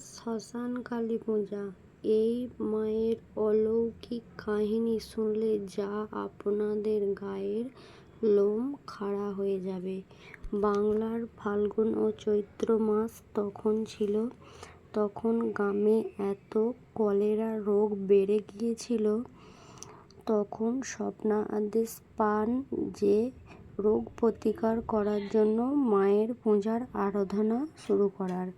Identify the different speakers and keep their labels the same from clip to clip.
Speaker 1: শ্মশান কালী পূজা। এই মায়ের অলৌকিক কাহিনী শুনলে যা আপনাদের গায়ের লোম খাড়া হয়ে যাবে। বাংলার ফাল্গুন ও চৈত্র মাস তখন ছিল। তখন গ্রামে এত কলেরা রোগ বেড়ে গিয়েছিল, তখন স্বপ্না আদেশ পান যে রোগ প্রতিকার করার জন্য মায়ের পূজার আরাধনা শুরু করার।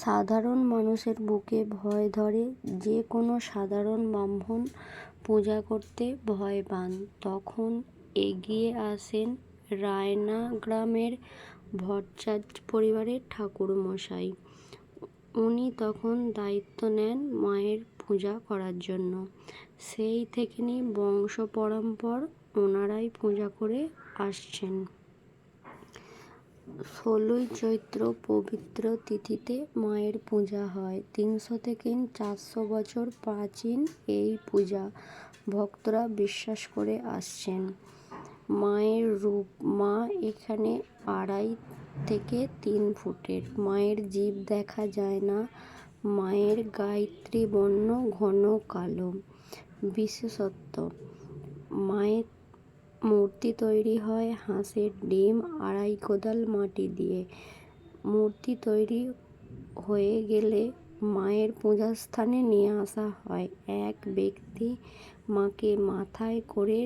Speaker 1: সাধারণ মানুষের বুকে ভয় ধরে, যে কোনো সাধারণ ব্রাহ্মণ পূজা করতে ভয় পান। তখন এগিয়ে আসেন রায়না গ্রামের ভট্টাচার্য পরিবারের ঠাকুরমশাই। উনি তখন দায়িত্ব নেন মায়ের পূজা করার জন্য। সেই থেকেই বংশ পরম্পর ওনারাই পূজা করে আসছেন। 16ই চৈত্র পবিত্র তিথিতে মায়ের পূজা হয়। 300 থেকে 400 বছর প্রাচীন এই পূজা ভক্তরা বিশ্বাস করে আসছেন। মায়ের রূপ, মা এখানে 2.5 থেকে 3 ফুটের। মায়ের জিভ দেখা যায় না। মায়ের গায়ত্রী বর্ণ ঘন কালো। বিশেষত্ব, মায়ের মূর্তি তৈরি হয় হাঁসের ডিম 2.5 কোদাল মাটি দিয়ে। মূর্তি তৈরি হয়ে গেলে মায়ের পূজাস্থানে নিয়ে আসা হয়। এক ব্যক্তি মাকে মাথায় করে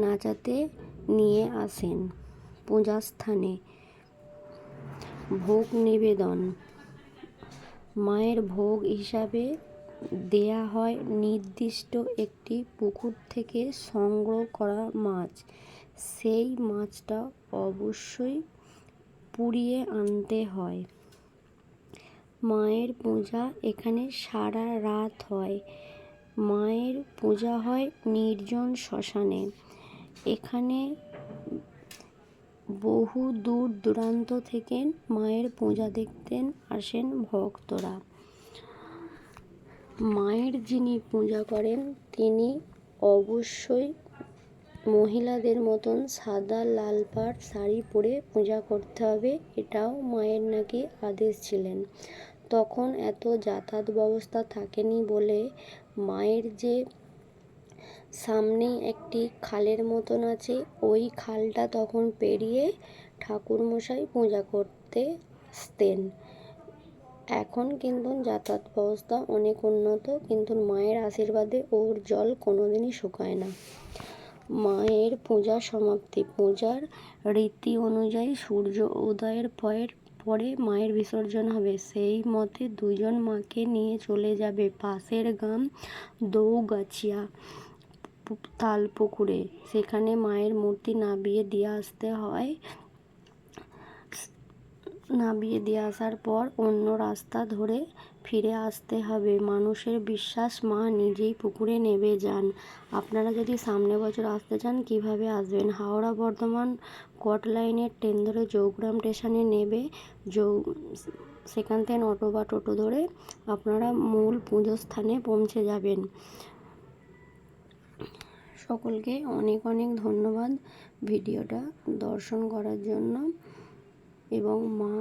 Speaker 1: নাচাতে নিয়ে আসেন পূজাস্থানে। ভোগ নিবেদন, মায়ের ভোগ হিসাবে দেয়া হয় নির্দিষ্ট একটি পুকুর থেকে সংগ্রহ করা মাছ। সেই মাছটা অবশ্যই পুড়িয়ে আনতে হয়। মায়ের পূজা এখানে সারা রাত হয়। মায়ের পূজা হয় নির্জন শ্মশানে। এখানে বহু দূর দূরান্ত থেকে মায়ের পূজা দেখতে আসেন ভক্তরা। মায়ের যিনি পূজা করেন তিনি অবশ্যই মহিলাদের মতন সাদা লাল পাড় শাড়ি পরে পূজা করতে হবে, এটাও মায়ের নাকি আদেশ ছিলেন। তখন এত যাতায়াত ব্যবস্থা থাকেনি বলে মায়ের যে সামনেই একটি খালের মতন আছে, ওই খালটা তখন পেরিয়ে ঠাকুরমশাই পূজা করতে আসতেন। এখন কিন্তু যাতায়াত ব্যবস্থা অনেক উন্নত, কিন্তু মায়ের আশীর্বাদে ওর জল কোনোদিনই শুকায় না। মায়ের পূজা সমাপ্তি, পূজার রীতি অনুযায়ী সূর্য উদয়ের পরে মায়ের বিসর্জন হবে। সেই মতে দুজন মাকে নিয়ে চলে যাবে পাশের গ্রাম দৌগাছিয়া তালপুকুরে। সেখানে মায়ের মূর্তি নামিয়ে দিয়ে আসতে হয়। নামিয়ে দিয়ে আসার পর অন্য রাস্তা ধরে ফিরে আসতে হবে। মানুষের বিশ্বাস মা নিজেই পুকুরে নেমে যান। আপনারা যদি সামনের বছর আসতে চান কিভাবে আসবেন? হাওড়া বর্ধমান কট লাইনের ট্রেন ধরে জৌগ্রাম স্টেশনে নেবে। সেখান থেকে অটো বা টোটো ধরে আপনারা মূল পুজোর স্থানে পৌঁছে যাবেন। সকলকে অনেক অনেক ধন্যবাদ ভিডিওটা দর্শন করার জন্য। এবং মা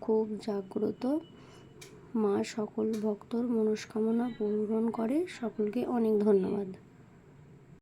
Speaker 1: খুব জাগ্রত। মা সকল ভক্তর মনস্কামনা পূরণ করে। সকলকে অনেক ধন্যবাদ।